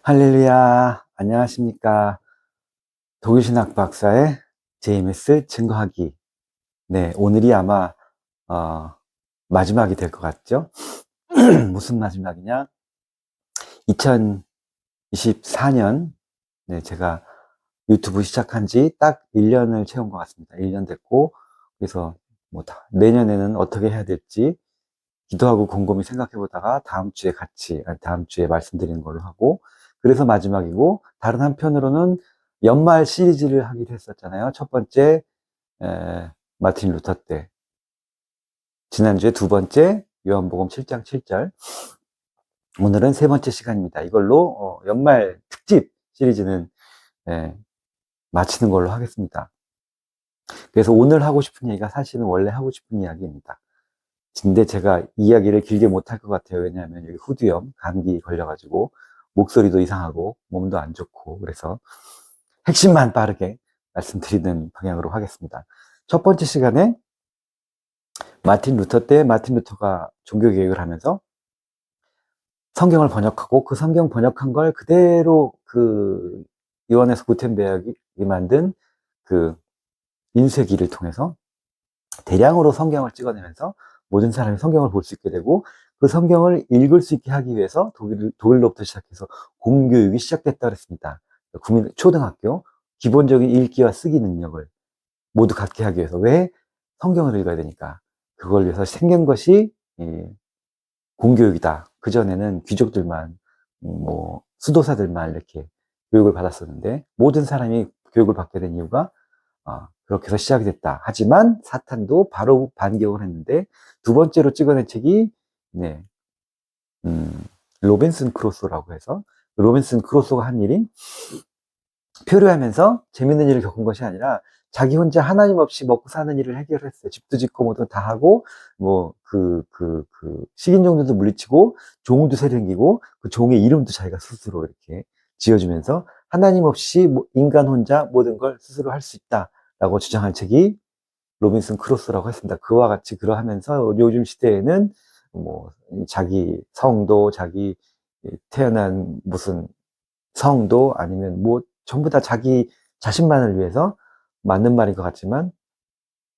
할렐루야, 안녕하십니까. 독일신학 박사의 JMS 증거하기. 네, 오늘이 아마 마지막이 될 것 같죠? 무슨 마지막이냐? 2024년, 네, 제가 유튜브 시작한 지 딱 1년을 채운 것 같습니다. 1년 됐고, 그래서 내년에는 어떻게 해야 될지 기도하고 곰곰이 생각해 보다가 다음 주에 말씀드리는 걸로 하고, 그래서 마지막이고, 다른 한편으로는 연말 시리즈를 하기로 했었잖아요. 첫 번째, 마틴 루터 때. 지난주에 두 번째, 요한복음 7장 7절. 오늘은 세 번째 시간입니다. 이걸로, 연말 특집 시리즈는, 마치는 걸로 하겠습니다. 그래서 오늘 하고 싶은 얘기가 사실은 원래 하고 싶은 이야기입니다. 근데 제가 이야기를 길게 못할 것 같아요. 왜냐하면 여기 후두염, 감기 걸려가지고 목소리도 이상하고 몸도 안 좋고 그래서 핵심만 빠르게 말씀드리는 방향으로 하겠습니다. 첫 번째 시간에 마틴 루터 때 마틴 루터가 종교개혁을 하면서 성경을 번역하고 그 성경 번역한 걸 그대로 그 요한에서 구텐베르크가 만든 그 인쇄기를 통해서 대량으로 성경을 찍어내면서 모든 사람이 성경을 볼 수 있게 되고 그 성경을 읽을 수 있게 하기 위해서 독일로부터 시작해서 공교육이 시작됐다 그랬습니다. 초등학교 기본적인 읽기와 쓰기 능력을 모두 갖게 하기 위해서 왜 성경을 읽어야 되니까 그걸 위해서 생긴 것이 공교육이다. 그전에는 귀족들만 수도사들만 이렇게 교육을 받았었는데 모든 사람이 교육을 받게 된 이유가 그렇게 해서 시작이 됐다. 하지만 사탄도 바로 반격을 했는데 두 번째로 찍어낸 책이 로빈슨 크루소라고 해서 로빈슨 크루소가 한 일이 표류하면서 재밌는 일을 겪은 것이 아니라 자기 혼자 하나님 없이 먹고 사는 일을 해결했어요. 집도 짓고 뭐도 다 하고 식인종들도 물리치고 종도 새겨기고 그 종의 이름도 자기가 스스로 이렇게 지어주면서 하나님 없이 인간 혼자 모든 걸 스스로 할 수 있다라고 주장한 책이 로빈슨 크루소라고 했습니다. 그와 같이 그러하면서 요즘 시대에는 자기 성도, 자기 태어난 무슨 성도 아니면 전부 다 자기 자신만을 위해서 맞는 말인 것 같지만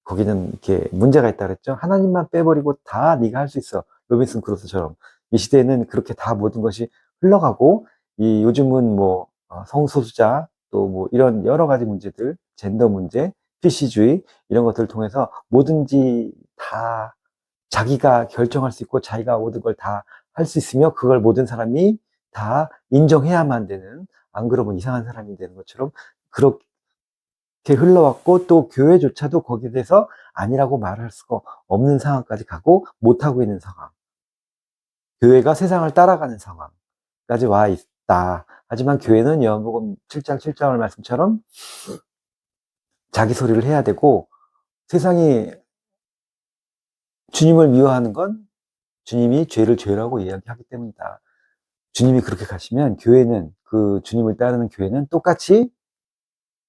거기는 이렇게 문제가 있다 그랬죠. 하나님만 빼버리고 다 네가 할 수 있어. 로빈슨 크루소처럼 이 시대에는 그렇게 다 모든 것이 흘러가고 요즘은 성소수자 또 이런 여러 가지 문제들, 젠더 문제, PC주의 이런 것들을 통해서 뭐든지 다 자기가 결정할 수 있고 자기가 모든 걸 다 할 수 있으며 그걸 모든 사람이 다 인정해야만 되는 안 그러면 이상한 사람이 되는 것처럼 그렇게 흘러왔고 또 교회조차도 거기에 대해서 아니라고 말할 수가 없는 상황까지 가고 못하고 있는 상황. 교회가 세상을 따라가는 상황까지 와 있다. 하지만 교회는 요한복음 7장 7장의 말씀처럼 자기 소리를 해야 되고 세상이 주님을 미워하는 건 주님이 죄를 죄라고 이야기하기 때문이다. 주님이 그렇게 가시면 교회는 그 주님을 따르는 교회는 똑같이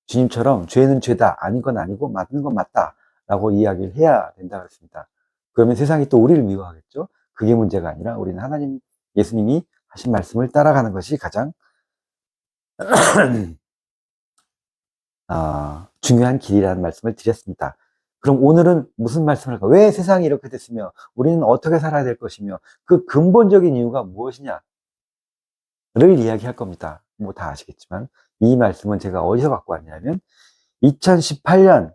주님처럼 죄는 죄다, 아닌 건 아니고 맞는 건 맞다 라고 이야기를 해야 된다고 했습니다. 그러면 세상이 또 우리를 미워하겠죠. 그게 문제가 아니라 우리는 하나님, 예수님이 하신 말씀을 따라가는 것이 가장 중요한 길이라는 말씀을 드렸습니다. 그럼 오늘은 무슨 말씀을 할까? 왜 세상이 이렇게 됐으며 우리는 어떻게 살아야 될 것이며 그 근본적인 이유가 무엇이냐를 이야기할 겁니다. 다 아시겠지만 이 말씀은 제가 어디서 갖고 왔냐면 2018년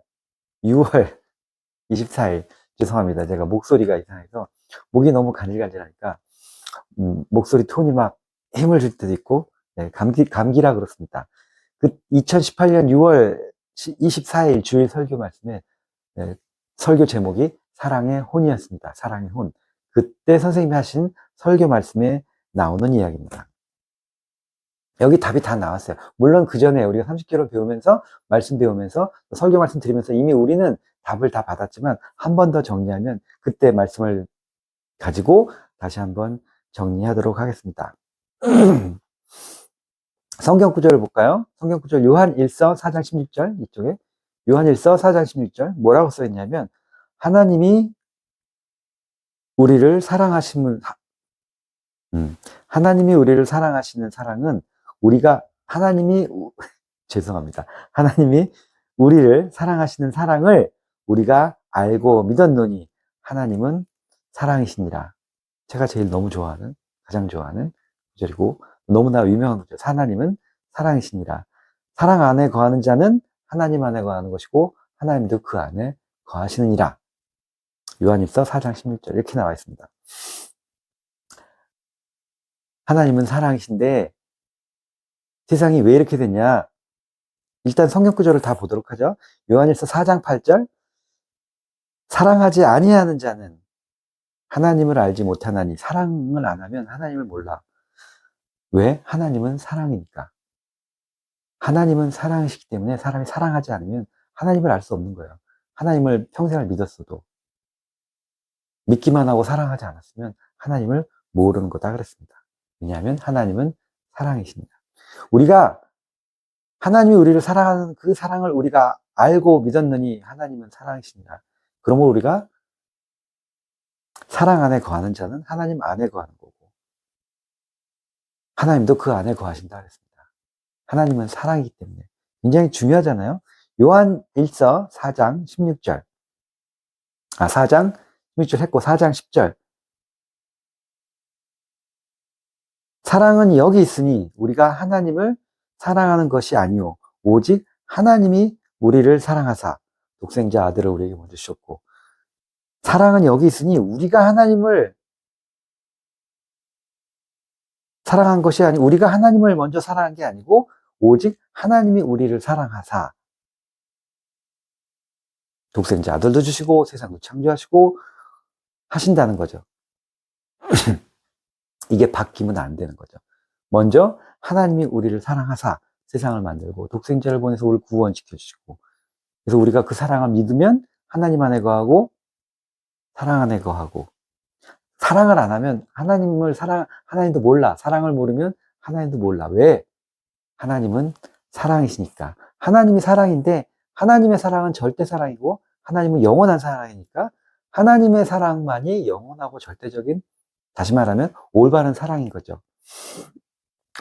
6월 24일 죄송합니다. 제가 목소리가 이상해서 목이 너무 간질간질하니까 목소리 톤이 막 힘을 줄 때도 있고 감기라 그렇습니다. 그 2018년 6월 24일 주일 설교 말씀에 설교 제목이 사랑의 혼이었습니다. 사랑의 혼. 그때 선생님이 하신 설교 말씀에 나오는 이야기입니다. 여기 답이 다 나왔어요. 물론 그 전에 우리가 30개월 배우면서 말씀 배우면서 설교 말씀 드리면서 이미 우리는 답을 다 받았지만 한 번 더 정리하면 그때 말씀을 가지고 다시 한번 정리하도록 하겠습니다. 성경 구절을 볼까요? 성경 구절 요한 1서 4장 16절 이쪽에 요한일서 4장 16절 뭐라고 써있냐면 하나님이 우리를 사랑하심을 하나님이 우리를 사랑하시는 사랑은 우리가 죄송합니다. 하나님이 우리를 사랑하시는 사랑을 우리가 알고 믿었노니 하나님은 사랑이시니라. 제가 제일 가장 좋아하는 구절이고 너무나 유명한 구절. 하나님은 사랑이시니라. 사랑 안에 거하는 자는 하나님 안에 거하는 것이고 하나님도 그 안에 거하시느니라. 요한일서 4장 16절 이렇게 나와 있습니다. 하나님은 사랑이신데 세상이 왜 이렇게 됐냐? 일단 성경 구절을 다 보도록 하죠. 요한일서 4장 8절 사랑하지 아니하는 자는 하나님을 알지 못하나니 사랑을 안 하면 하나님을 몰라. 왜? 하나님은 사랑이니까. 하나님은 사랑이시기 때문에 사람이 사랑하지 않으면 하나님을 알 수 없는 거예요. 하나님을 평생을 믿었어도 믿기만 하고 사랑하지 않았으면 하나님을 모르는 거다 그랬습니다. 왜냐하면 하나님은 사랑이십니다. 우리가 하나님이 우리를 사랑하는 그 사랑을 우리가 알고 믿었느니 하나님은 사랑이십니다. 그러므로 우리가 사랑 안에 거하는 자는 하나님 안에 거하는 거고 하나님도 그 안에 거하신다 그랬습니다. 하나님은 사랑이기 때문에 굉장히 중요하잖아요. 요한 1서 4장 16절 4장 16절 했고 4장 10절 사랑은 여기 있으니 우리가 하나님을 사랑하는 것이 아니요 오직 하나님이 우리를 사랑하사 독생자 아들을 우리에게 먼저 주셨고 사랑은 여기 있으니 우리가 하나님을 사랑한 것이 아니고 우리가 하나님을 먼저 사랑한 게 아니고 오직 하나님이 우리를 사랑하사 독생자 아들도 주시고 세상도 창조하시고 하신다는 거죠. 이게 바뀌면 안 되는 거죠. 먼저 하나님이 우리를 사랑하사 세상을 만들고 독생자를 보내서 우리를 구원시켜 주시고 그래서 우리가 그 사랑을 믿으면 하나님 안에 거하고 사랑 안에 거하고 사랑을 안 하면 하나님도 몰라. 사랑을 모르면 하나님도 몰라. 왜? 하나님은 사랑이시니까. 하나님이 사랑인데 하나님의 사랑은 절대 사랑이고 하나님은 영원한 사랑이니까 하나님의 사랑만이 영원하고 절대적인 다시 말하면 올바른 사랑인 거죠.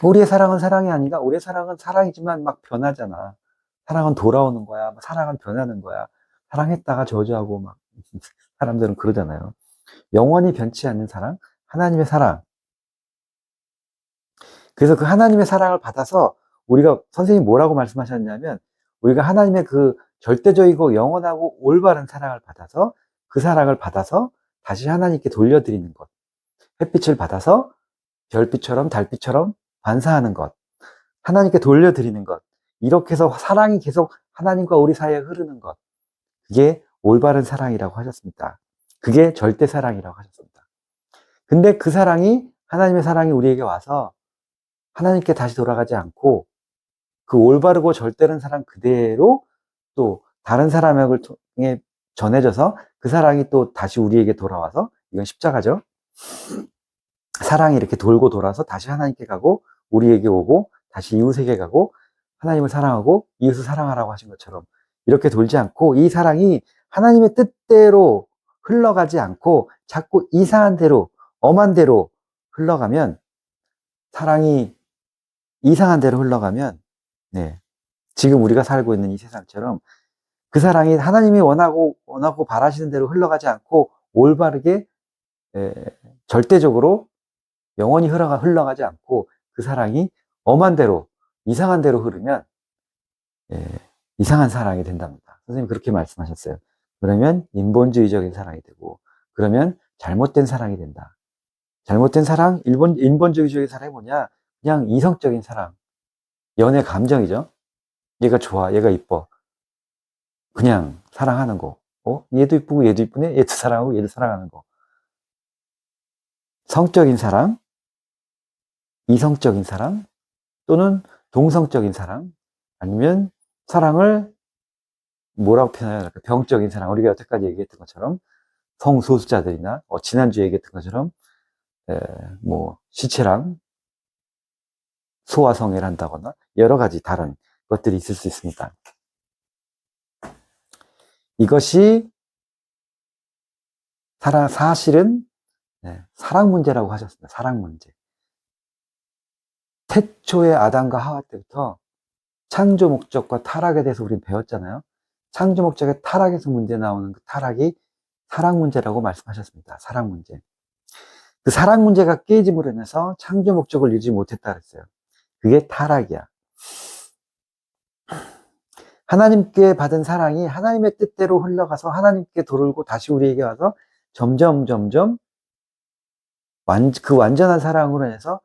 우리의 사랑은 사랑이 아니라 우리의 사랑은 사랑이지만 막 변하잖아. 사랑은 돌아오는 거야. 사랑은 변하는 거야. 사랑했다가 저주하고 막 사람들은 그러잖아요. 영원히 변치 않는 사랑, 하나님의 사랑. 그래서 그 하나님의 사랑을 받아서 우리가 선생님이 뭐라고 말씀하셨냐면 우리가 하나님의 그 절대적이고 영원하고 올바른 사랑을 받아서 그 사랑을 받아서 다시 하나님께 돌려드리는 것. 햇빛을 받아서 별빛처럼 달빛처럼 반사하는 것. 하나님께 돌려드리는 것. 이렇게 해서 사랑이 계속 하나님과 우리 사이에 흐르는 것. 그게 올바른 사랑이라고 하셨습니다. 그게 절대 사랑이라고 하셨습니다. 근데 그 사랑이 하나님의 사랑이 우리에게 와서 하나님께 다시 돌아가지 않고 그 올바르고 절대른 사랑 그대로 또 다른 사람을 통해 전해져서 그 사랑이 또 다시 우리에게 돌아와서 이건 십자가죠. 사랑이 이렇게 돌고 돌아서 다시 하나님께 가고 우리에게 오고 다시 이웃에게 가고 하나님을 사랑하고 이웃을 사랑하라고 하신 것처럼 이렇게 돌지 않고 이 사랑이 하나님의 뜻대로 흘러가지 않고 자꾸 이상한 대로 엄한 대로 흘러가면 사랑이 이상한 대로 흘러가면 지금 우리가 살고 있는 이 세상처럼 그 사랑이 하나님이 원하고 바라시는 대로 흘러가지 않고 올바르게 절대적으로 영원히 흘러가지 않고 그 사랑이 엄한 대로 이상한 대로 흐르면 이상한 사랑이 된답니다. 선생님 그렇게 말씀하셨어요. 그러면 인본주의적인 사랑이 되고 그러면 잘못된 사랑이 된다. 잘못된 사랑, 인본주의적인 사랑이 뭐냐? 그냥 이성적인 사랑. 연애 감정이죠. 얘가 좋아, 얘가 이뻐. 그냥 사랑하는 거. 얘도 이쁘고 얘도 이쁘네? 얘도 사랑하고 얘도 사랑하는 거. 성적인 사랑, 이성적인 사랑, 또는 동성적인 사랑, 아니면 사랑을 뭐라고 표현해야 될까? 병적인 사랑. 우리가 여태까지 얘기했던 것처럼 성소수자들이나 지난주에 얘기했던 것처럼 시체랑 소아성애를 한다거나 여러 가지 다른 것들이 있을 수 있습니다. 이것이 사실은 사랑 문제라고 하셨습니다. 사랑 문제. 태초의 아담과 하와 때부터 창조 목적과 타락에 대해서 우리는 배웠잖아요. 창조 목적의 타락에서 문제 나오는 그 타락이 사랑 문제라고 말씀하셨습니다. 사랑 문제. 그 사랑 문제가 깨짐으로 인해서 창조 목적을 이루지 못했다 그랬어요. 그게 타락이야. 하나님께 받은 사랑이 하나님의 뜻대로 흘러가서 하나님께 돌고 다시 우리에게 와서 점점 그 완전한 사랑으로 인해서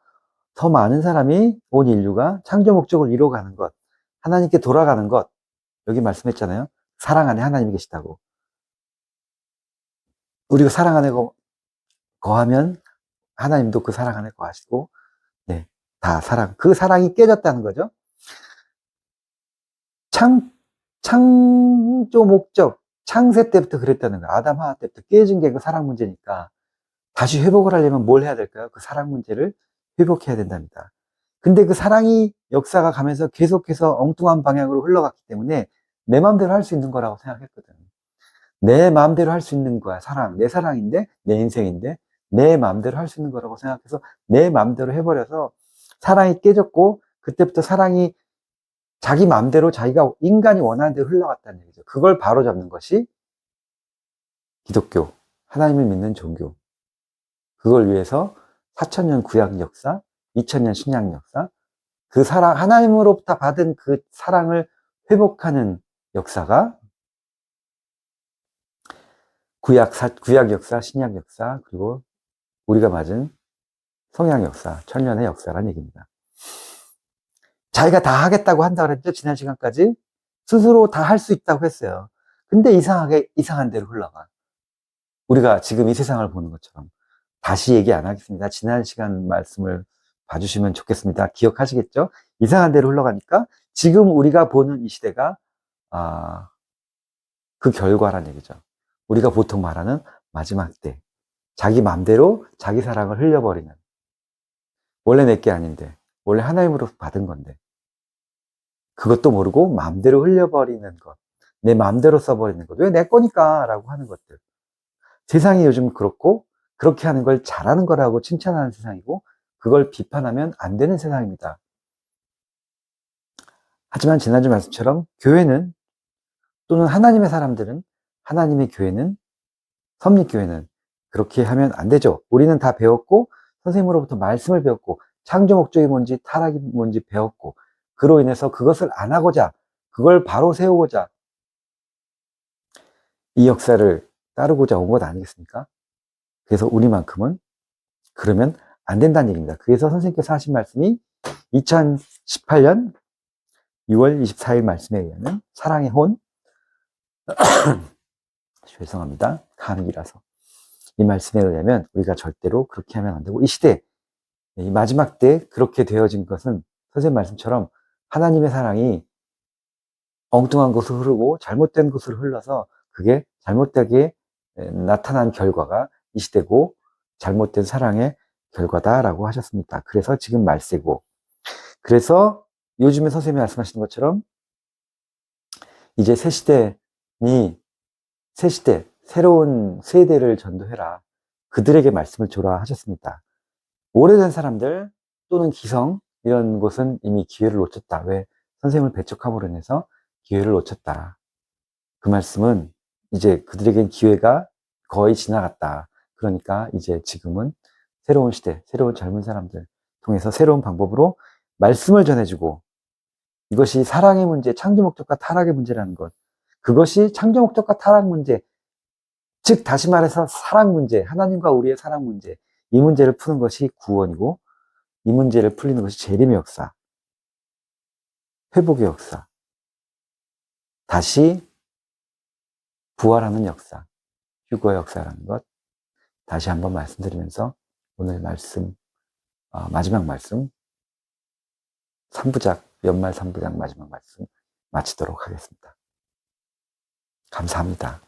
더 많은 사람이, 온 인류가 창조 목적을 이루어가는 것, 하나님께 돌아가는 것, 여기 말씀했잖아요. 사랑 안에 하나님이 계시다고. 우리가 사랑 안에 거하면 하나님도 그 사랑 안에 거하시고, 네, 다 사랑. 그 사랑이 깨졌다는 거죠. 창조 목적, 창세 때부터 그랬다는 거예요. 아담 하와 때부터 깨진 게 그 사랑 문제니까 다시 회복을 하려면 뭘 해야 될까요? 그 사랑 문제를 회복해야 된답니다. 근데 그 사랑이 역사가 가면서 계속해서 엉뚱한 방향으로 흘러갔기 때문에 내 마음대로 할 수 있는 거라고 생각했거든요. 내 마음대로 할 수 있는 거야. 사랑. 내 사랑인데, 내 인생인데, 내 마음대로 할 수 있는 거라고 생각해서 내 마음대로 해버려서 사랑이 깨졌고, 그때부터 사랑이 자기 마음대로 자기가 인간이 원하는 대로 흘러갔다는 얘기죠. 그걸 바로잡는 것이 기독교, 하나님을 믿는 종교. 그걸 위해서 4000년 구약 역사, 2000년 신약 역사, 그 사랑, 하나님으로부터 받은 그 사랑을 회복하는 역사가 구약 역사, 신약 역사, 그리고 우리가 맞은 성약 역사, 천년의 역사란 얘기입니다. 자기가 다 하겠다고 한다고 그랬죠? 지난 시간까지. 스스로 다 할 수 있다고 했어요. 근데 이상한 대로 흘러가. 우리가 지금 이 세상을 보는 것처럼. 다시 얘기 안 하겠습니다. 지난 시간 말씀을 봐주시면 좋겠습니다. 기억하시겠죠? 이상한 대로 흘러가니까 지금 우리가 보는 이 시대가 그 결과란 얘기죠. 우리가 보통 말하는 마지막 때. 자기 마음대로 자기 사랑을 흘려버리는. 원래 내게 아닌데. 원래 하나님으로부터 받은 건데. 그것도 모르고 마음대로 흘려버리는 것. 내 마음대로 써버리는 것. 왜 내 거니까? 라고 하는 것들. 세상이 요즘 그렇고, 그렇게 하는 걸 잘하는 거라고 칭찬하는 세상이고, 그걸 비판하면 안 되는 세상입니다. 하지만 지난주 말씀처럼 교회는, 또는 하나님의 사람들은, 하나님의 교회는, 섭리교회는 그렇게 하면 안 되죠. 우리는 다 배웠고, 선생님으로부터 말씀을 배웠고, 창조 목적이 뭔지, 타락이 뭔지 배웠고, 그로 인해서 그것을 안 하고자, 그걸 바로 세우고자, 이 역사를 따르고자 온 것 아니겠습니까? 그래서 우리만큼은 그러면 안 된다는 얘기입니다. 그래서 선생님께서 하신 말씀이 2018년 6월 24일 말씀에 의하면 사랑의 혼 죄송합니다. 감기라서 이 말씀에 의하면 우리가 절대로 그렇게 하면 안 되고 이 시대 이 마지막 때 그렇게 되어진 것은 선생님 말씀처럼 하나님의 사랑이 엉뚱한 곳으로 흐르고 잘못된 곳으로 흘러서 그게 잘못되게 나타난 결과가 이 시대고 잘못된 사랑의 결과다라고 하셨습니다. 그래서 지금 말세고 그래서 요즘에 선생님이 말씀하시는 것처럼 이제 새 시대, 새로운 세대를 전도해라. 그들에게 말씀을 주라 하셨습니다. 오래된 사람들 또는 기성 이런 곳은 이미 기회를 놓쳤다. 왜? 선생님을 배척함으로 인해서 기회를 놓쳤다. 그 말씀은 이제 그들에겐 기회가 거의 지나갔다. 그러니까 이제 지금은 새로운 시대, 새로운 젊은 사람들 통해서 새로운 방법으로 말씀을 전해주고 이것이 사랑의 문제, 창조 목적과 타락의 문제라는 것. 그것이 창조 목적과 타락 문제, 즉 다시 말해서 사랑 문제, 하나님과 우리의 사랑 문제, 이 문제를 푸는 것이 구원이고 이 문제를 풀리는 것이 재림의 역사, 회복의 역사, 다시 부활하는 역사, 휴거의 역사라는 것 다시 한번 말씀드리면서 오늘 말씀, 마지막 말씀 3부작, 연말 3부작 마지막 말씀 마치도록 하겠습니다. 감사합니다.